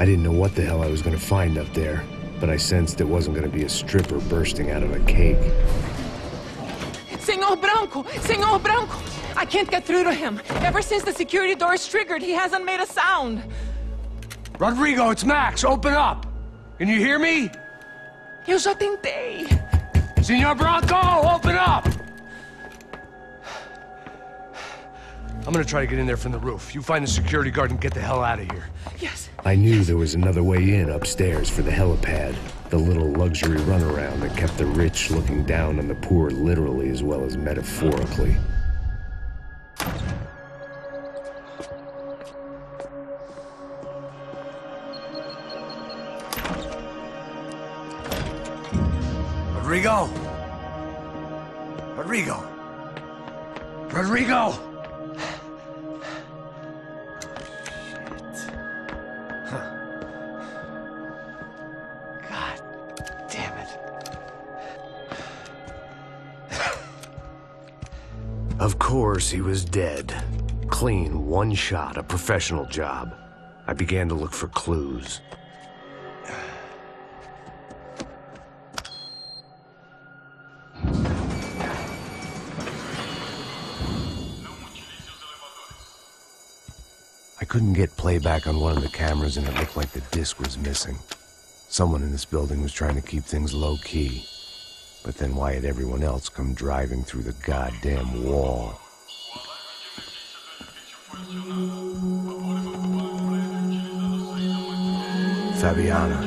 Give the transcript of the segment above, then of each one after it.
I didn't know what the hell I was gonna find up there, but I sensed it wasn't gonna be a stripper bursting out of a cake. Senor Branco! Senor Branco! I can't get through to him. Ever since the security door is triggered, he hasn't made a sound. Rodrigo, it's Max. Open up. Can you hear me? Eu já tentei. Senor Branco, open up! I'm gonna try to get in there from the roof. You find the security guard and get the hell out of here. Yes. I knew there was another way in upstairs for the helipad, the little luxury runaround that kept the rich looking down on the poor literally as well as metaphorically. Rodrigo! Rodrigo! Rodrigo! Of course, he was dead. Clean, one shot, a professional job. I began to look for clues. I couldn't get playback on one of the cameras and it looked like the disc was missing. Someone in this building was trying to keep things low-key. But then why had everyone else come driving through the goddamn wall? Fabiana.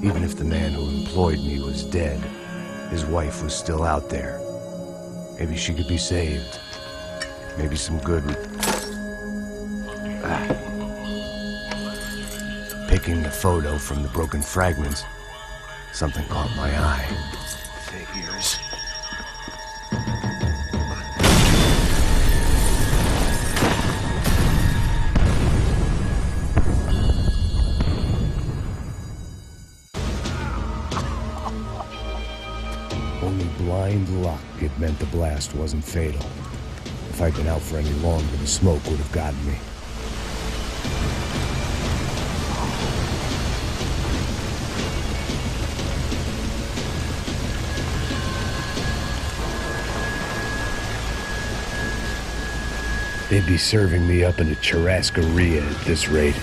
Even if the man who employed me was dead, his wife was still out there. Maybe she could be saved. Maybe some good... Picking the photo from the broken fragments, something caught my eye. Figures. Only blind luck it meant the blast wasn't fatal. If I'd been out for any longer, the smoke would have gotten me. They'd be serving me up in a churrascaria at this rate.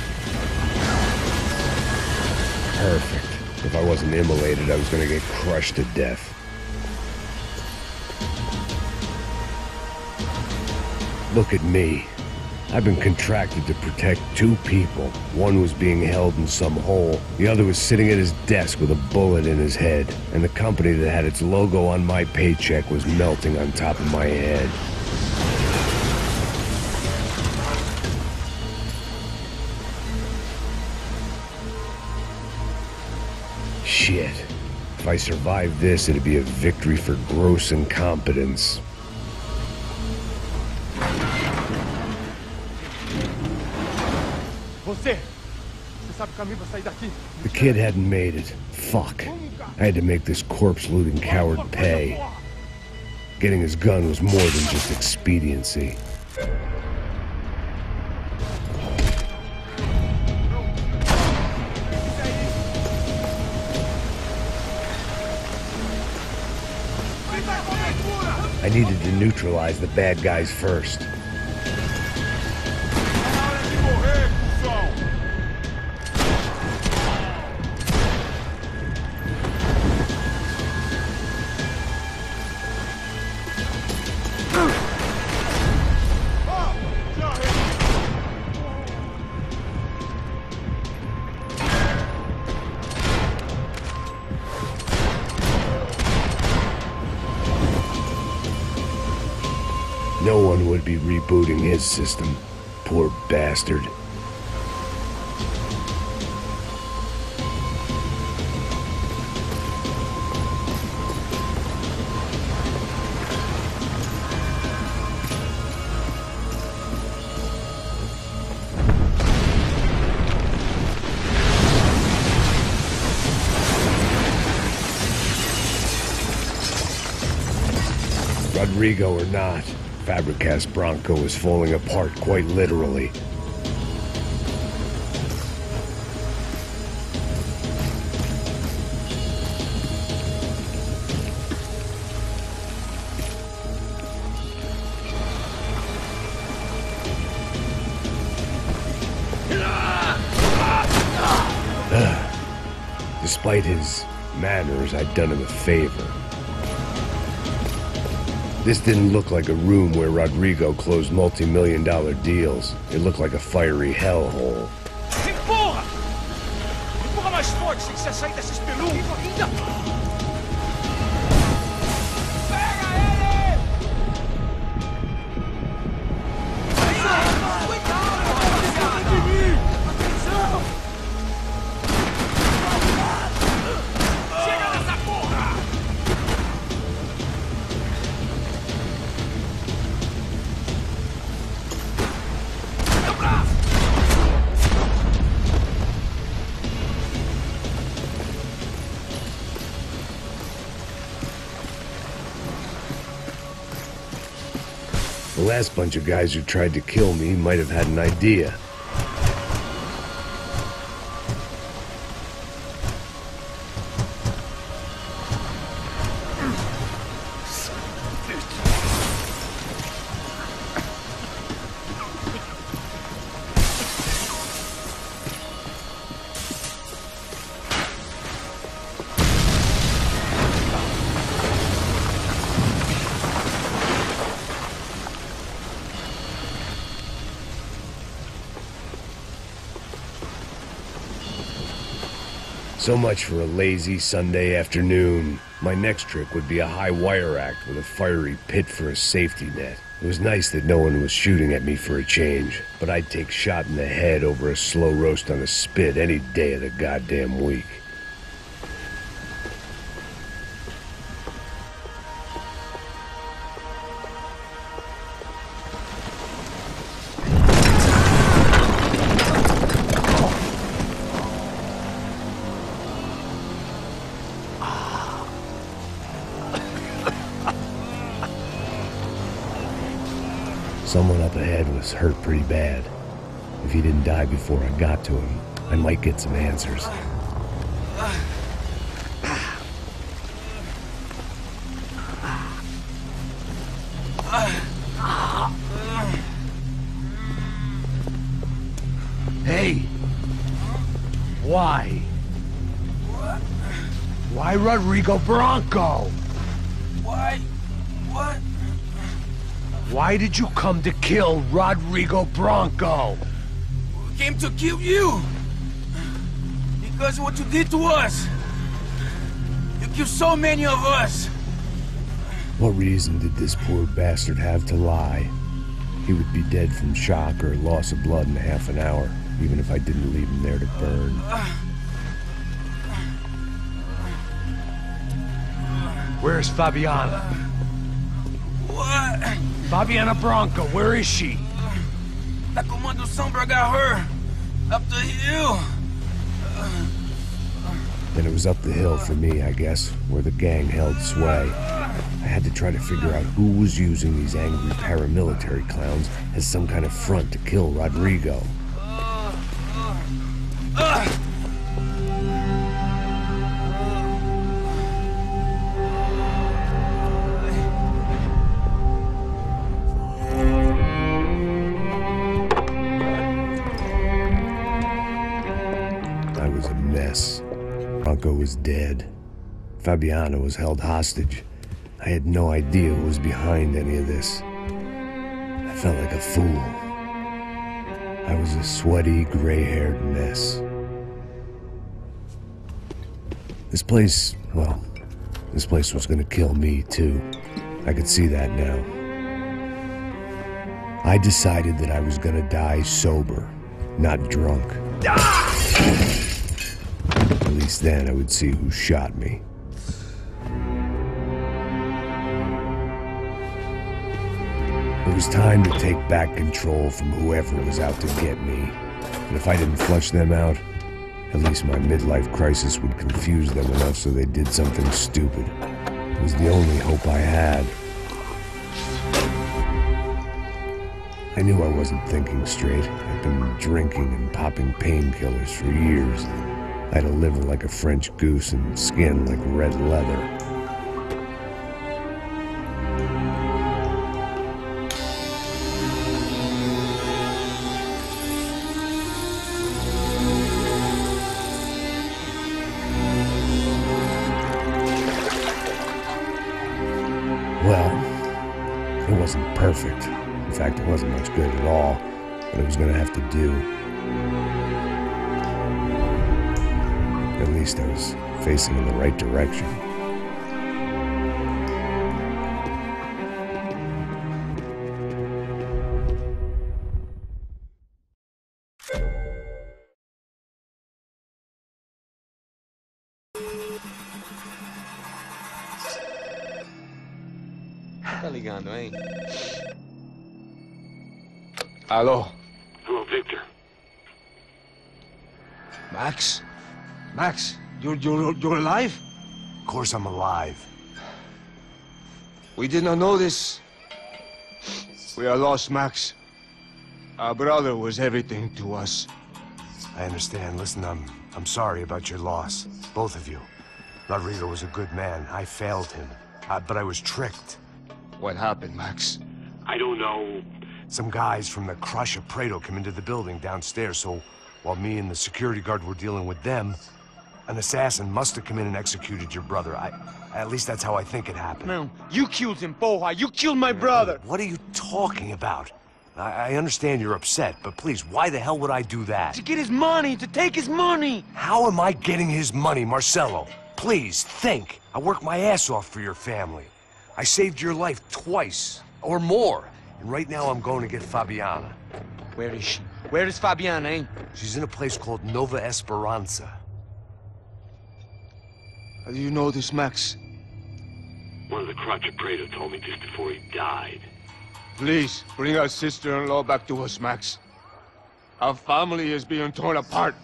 Perfect. If I wasn't immolated, I was gonna get crushed to death. Look at me. I've been contracted to protect two people. One was being held in some hole. The other was sitting at his desk with a bullet in his head. And the company that had its logo on my paycheck was melting on top of my head. Shit. If I survived this, it'd be a victory for gross incompetence. The kid hadn't made it. Fuck. I had to make this corpse-looting coward pay. Getting his gun was more than just expediency. I needed to neutralize the bad guys first. No one would be rebooting his system. Poor bastard. Rodrigo or not, Fabricas Branco was falling apart quite literally. Despite his manners, I'd done him a favor. This didn't look like a room where Rodrigo closed multi-million-dollar deals. It looked like a fiery hellhole. Empurra! Empurra mais forte, sem que você sair dessa espelunca! Pega ele! Cuidado! Cuidado de mim! Atenção! Chega nessa porra! The last bunch of guys who tried to kill me might have had an idea. So much for a lazy Sunday afternoon. My next trick would be a high wire act with a fiery pit for a safety net. It was nice that no one was shooting at me for a change, but I'd take shot in the head over a slow roast on a spit any day of the goddamn week. Someone up ahead was hurt pretty bad. If he didn't die before I got to him, I might get some answers. Hey! Why? Why Rodrigo Bronco? Why? What? Why did you come to kill Rodrigo Bronco? We came to kill you! Because of what you did to us! You killed so many of us! What reason did this poor bastard have to lie? He would be dead from shock or loss of blood in half an hour, even if I didn't leave him there to burn. Where's Fabiana? What? Fabiana Bronco, where is she? That Comando Sombra got her! Up the hill! Then it was up the hill for me, I guess, where the gang held sway. I had to try to figure out who was using these angry paramilitary clowns as some kind of front to kill Rodrigo. I was a mess. Bronco was dead. Fabiana was held hostage. I had no idea who was behind any of this. I felt like a fool. I was a sweaty, gray-haired mess. This place, well, this place was gonna kill me too. I could see that now. I decided that I was gonna die sober, not drunk. At least then I would see who shot me. It was time to take back control from whoever was out to get me. And if I didn't flush them out, at least my midlife crisis would confuse them enough so they did something stupid. It was the only hope I had. I knew I wasn't thinking straight. I'd been drinking and popping painkillers for years. I had a liver like a French goose and skin like red leather. wasn't perfect. In fact, it wasn't much good at all, but it was gonna have to do. At least I was facing in the right direction. Tá ligando, hein? Alô? Hello, Victor. Max? Max, you're alive? Of course I'm alive. We did not know this. We are lost, Max. Our brother was everything to us. I understand. Listen, I'm sorry about your loss. Both of you. Rodrigo was a good man. I failed him. But I was tricked. What happened, Max? I don't know. Some guys from the Crush of Prado came into the building downstairs, so while me and the security guard were dealing with them, an assassin must have come in and executed your brother. At least that's how I think it happened. Man, you killed him, porra. You killed my brother. What are you talking about? I understand you're upset, but please, why the hell would I do that? To get his money, to take his money. How am I getting his money, Marcelo? Please, think. I worked my ass off for your family. I saved your life twice, or more. And right now I'm going to get Fabiana. Where is she? Where is Fabiana, eh? She's in a place called Nova Esperanza. How do you know this, Max? One of the Crotch of Prado told me just before he died. Please, bring our sister-in-law back to us, Max. Our family is being torn apart.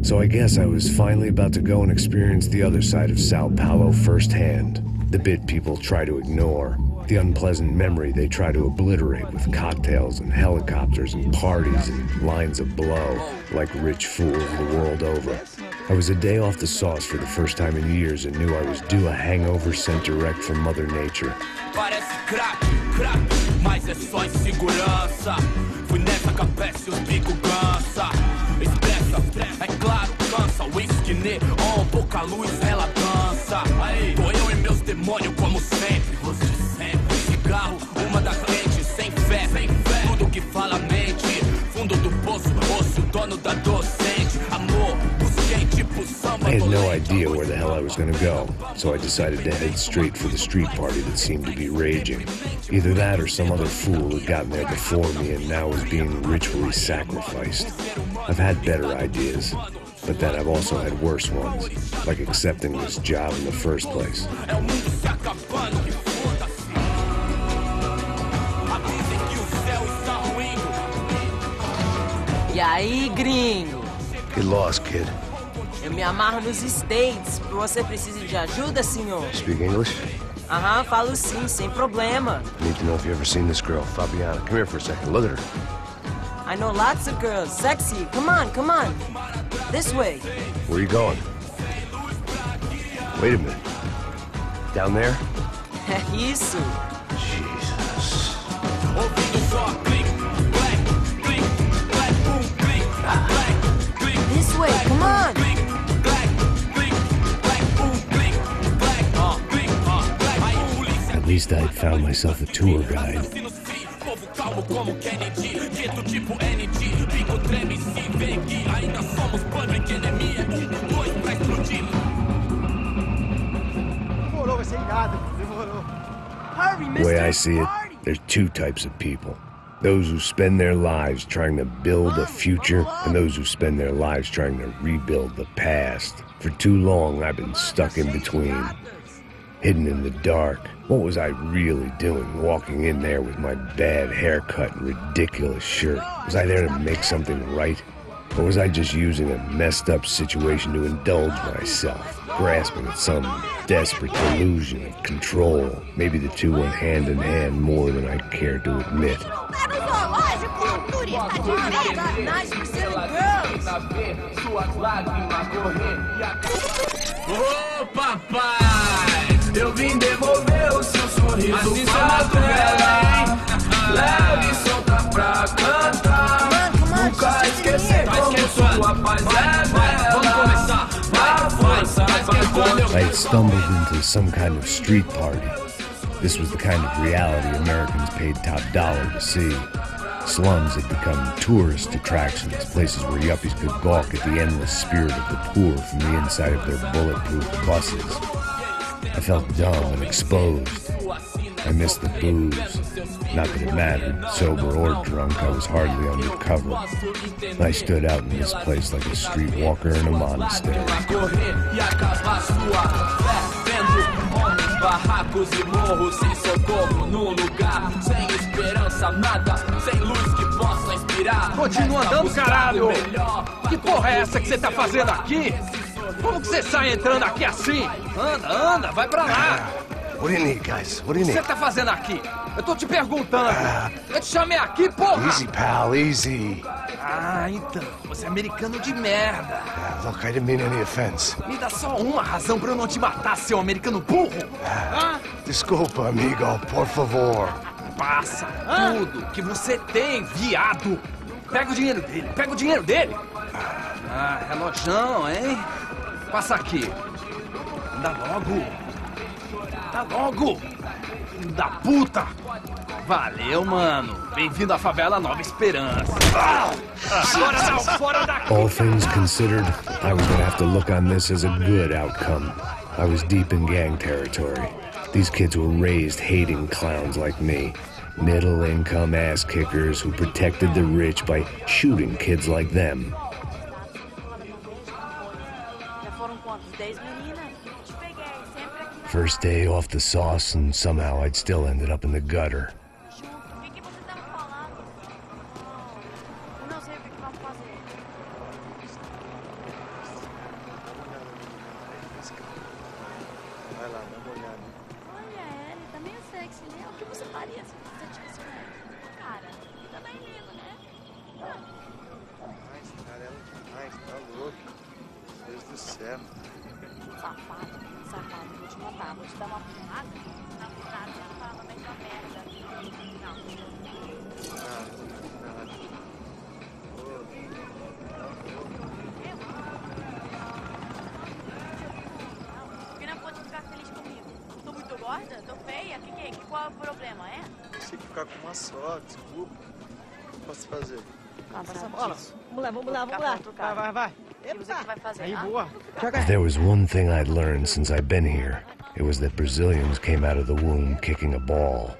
So I guess I was finally about to go and experience the other side of Sao Paulo firsthand. The bit people try to ignore. The unpleasant memory they try to obliterate with cocktails and helicopters and parties and lines of blow, like rich fools the world over. I was a day off the sauce for the first time in years and knew I was due a hangover sent direct from Mother Nature. Parece crack, mas é só insegurança. Fui nessa capece, os bico cansa. Expressa, é claro, cansa. Whisky, neon, pouca luz, ela dança. Aí, tô eu e meus demônios como sempre. Você sempre. Cigarro, uma das lentes, sem fé. Tudo que fala mente. Fundo do poço, osso, dono da docente. Amor, busquei tipo samba. I had no idea where the hell I was gonna go, so I decided to head straight for the street party that seemed to be raging. Either that or some other fool had gotten there before me and now was being ritually sacrificed. I've had better ideas, but then I've also had worse ones, like accepting this job in the first place. E aí, gringo? Get lost, kid. Eu me amarro nos States. Você precisa de ajuda, senhor? Speak English? Aham, falo sim, sem problema. I need to know if you've ever seen this girl, Fabiana. Come here for a second. Look at her. I know lots of girls. Sexy. Come on, come on. This way. Where are you going? Wait a minute. Down there? É isso. Jesus. This way, come on. At least I'd found myself a tour guide. The way I see it, there's two types of people. Those who spend their lives trying to build a future, and those who spend their lives trying to rebuild the past. For too long, I've been stuck in between. Hidden in the dark. What was I really doing walking in there with my bad haircut and ridiculous shirt? Was I there to make something right? Or was I just using a messed up situation to indulge myself, grasping at some desperate delusion of control? Maybe the two went hand in hand more than I care to admit. Ô papai, eu vim devolver o seu sorriso. Assim sou muito bela, hein? leve, solta pra cantar. Nunca esquecer como sua paz é bela. Vamos começar, I had stumbled into some kind of street party. This was the kind of reality Americans paid top dollar to see. Slums had become tourist attractions, places where yuppies could gawk at the endless spirit of the poor from the inside of their bulletproof buses. I felt dumb and exposed. I missed the booze. Not that it mattered, sober or drunk, I was hardly undercover. I stood out in this place like a streetwalker in a monastery. Barracos e morros sem socorro num lugar sem esperança, nada, sem luz que possa inspirar. Continua andando, caralho! Que porra é essa que você tá fazendo aqui? Como que você sai entrando aqui assim? Anda, vai pra lá! What do you need, guys? What do you O que need? você tá fazendo aqui? Eu tô te perguntando. Eu te chamei aqui, porra! Easy, pal, easy. Ah, então, você é americano de merda. Look, I didn't mean any offense. Me dá só uma razão pra eu não te matar, seu americano burro. Desculpa, amigo, por favor. Passa tudo que você tem, viado. Pega o dinheiro dele, Ah, relojão, hein? Passa aqui. Dá logo. Filho da puta. Valeu, mano. Bem-vindo à favela Nova Esperança. Agora não, fora daqui. All things considered, I was gonna have to look on this as a good outcome. I was deep in gang territory. These kids were raised hating clowns like me. Middle-income ass-kickers who protected the rich by shooting kids like them. First day off the sauce, and somehow I'd still ended up in the gutter. Tô feia? Qual é o problema, é? Pensei que ficar com uma só, desculpa. O que posso fazer? Passa a bola. Vamos lá. Vai. O que você vai fazer? Aí, boa. If there was one thing I'd learned since I've been here, it was that Brazilians came out of the womb kicking a ball.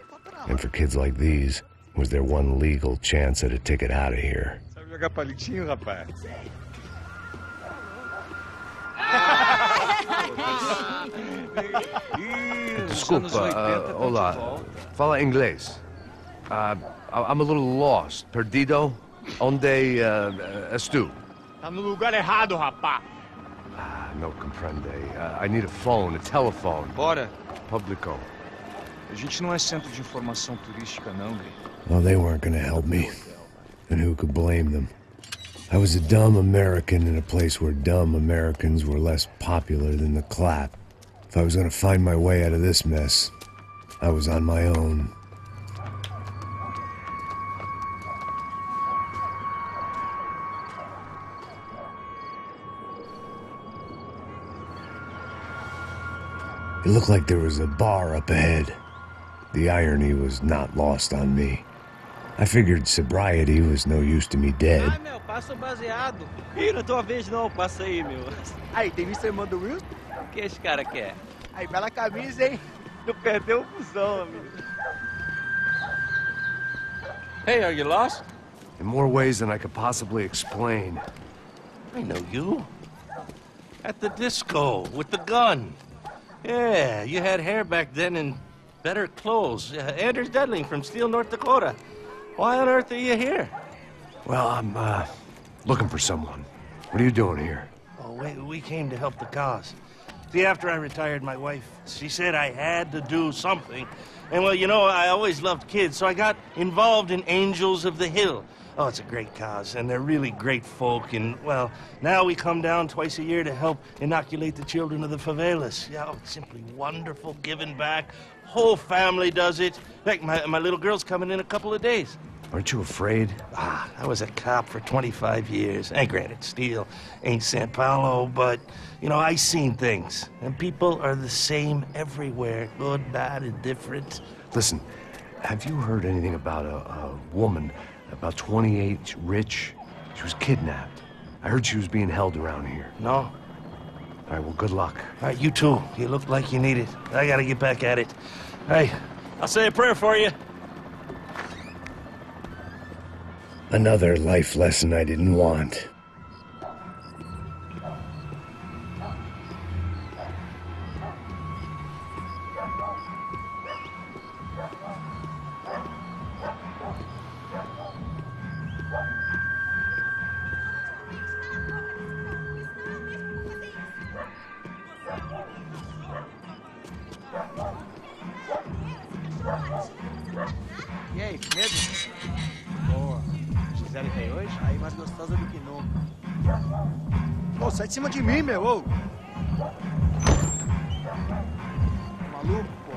And for kids like these, was their one legal chance at a ticket out of here. Sabe jogar palitinho, rapaz? Desculpa, olá. Fala inglês. I'm a little lost. Perdido? Onde és tu? Tá no lugar errado, rapá. No comprende. I need a phone, a telephone. Bora. Publico. A gente não é centro de informação turística, não, Gri. Well, they weren't gonna help me. And who could blame them? I was a dumb American in a place where dumb Americans were less popular than the clap. If I was gonna find my way out of this mess, I was on my own. It looked like there was a bar up ahead. The irony was not lost on me. I figured sobriety was no use to me dead. Meu, passa o baseado. Ih, não é tua vez não, passa aí, meu. Aí, tem visto a irmã do Wilson? O que esse cara quer? Aí, bela camisa, hein? Não perdeu o fusão, amigo. Hey, are you lost? In more ways than I could possibly explain. I know you. At the disco, with the gun. Yeah, you had hair back then and better clothes. Anders Dedling from Steele, North Dakota. Why on earth are you here? Well, I'm, looking for someone. What are you doing here? Oh, we came to help the cause. See, after I retired, my wife, she said I had to do something. And, well, you know, I always loved kids, so I got involved in Angels of the Hill. Oh, it's a great cause, and they're really great folk, and, well, now we come down twice a year to help inoculate the children of the favelas. Yeah, oh, it's simply wonderful, giving back. Whole family does it. In fact, my little girl's coming in a couple of days. Aren't you afraid? I was a cop for 25 years. And granted, Steel ain't San Paulo, but, you know, I seen things. And people are the same everywhere, good, bad, indifferent. Listen, have you heard anything about a woman, about 28, rich? She was kidnapped. I heard she was being held around here. No? All right, well, good luck. All right, you too. You look like you need it. I gotta get back at it. Hey, I'll say a prayer for you. Another life lesson I didn't want. E aí, medo? Boa. Gisele veio hoje? Aí mais gostosa do que nunca. Ô, sai de cima de mim, meu! Ô. Maluco,